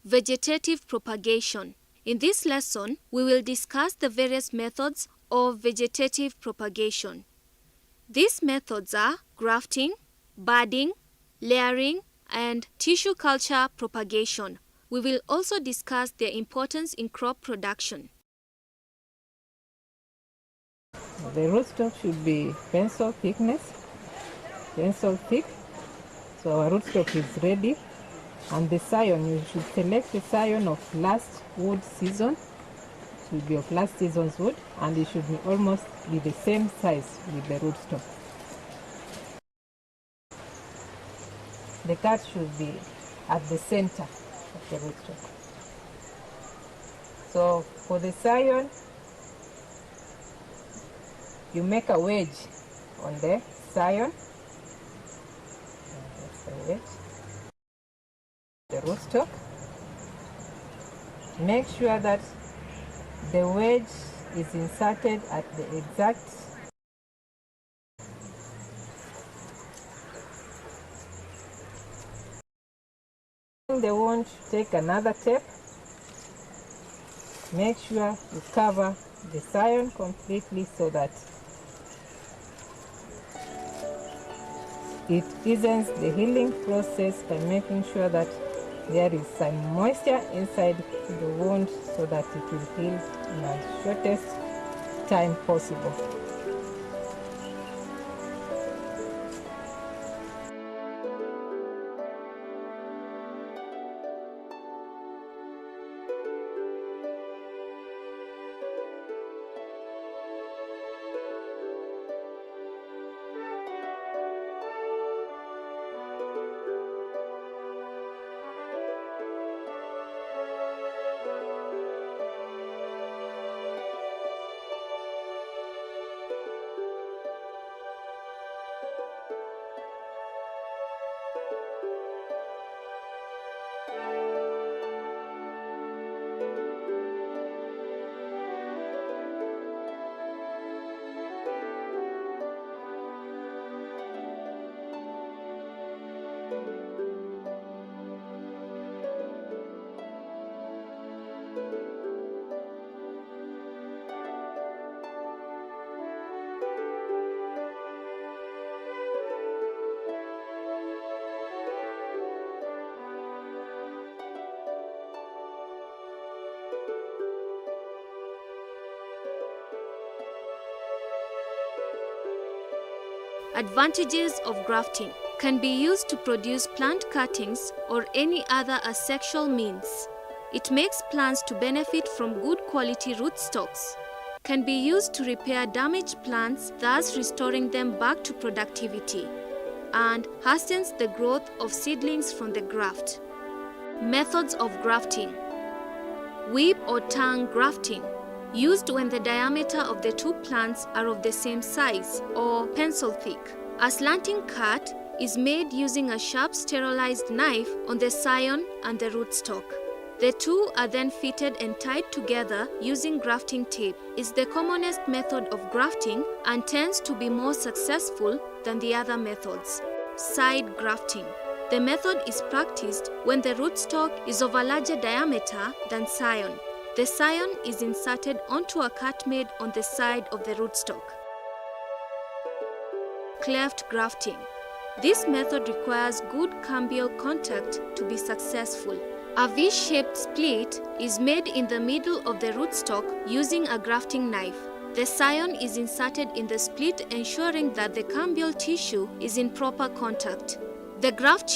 Vegetative propagation. In this lesson, we will discuss the various methods of vegetative propagation. These methods are grafting, budding, layering, and tissue culture propagation. We will also discuss their importance in crop production. The rootstock should be pencil thickness, pencil thick. So our rootstock is ready. And the scion, you should select the scion of last wood season. It should be of last season's wood, and it should almost be the same size with the rootstock. The cut should be at the center of the rootstock. So for the scion, you make a wedge on the scion. That's the wedge. The rootstock. Make sure that the wedge is inserted at the exact the wound. Take another tape. Make sure you cover the scion completely so that it eases the healing process by making sure that there is some moisture inside the wound so that it will heal in the shortest time possible. Advantages of grafting can be used to produce plant cuttings or any other asexual means. It makes plants to benefit from good quality rootstocks. Can be used to repair damaged plants, thus restoring them back to productivity, and hastens the growth of seedlings from the graft. Methods of grafting. Whip or tongue grafting, used when the diameter of the two plants are of the same size or pencil thick. A slanting cut is made using a sharp sterilized knife on the scion and the rootstock. The two are then fitted and tied together using grafting tape. Is the commonest method of grafting and tends to be more successful than the other methods. Side grafting. The method is practiced when the rootstock is of a larger diameter than scion. The scion is inserted onto a cut made on the side of the rootstock. Cleft grafting. This method requires good cambial contact to be successful. A V-shaped split is made in the middle of the rootstock using a grafting knife. The scion is inserted in the split, ensuring that the cambial tissue is in proper contact. The graft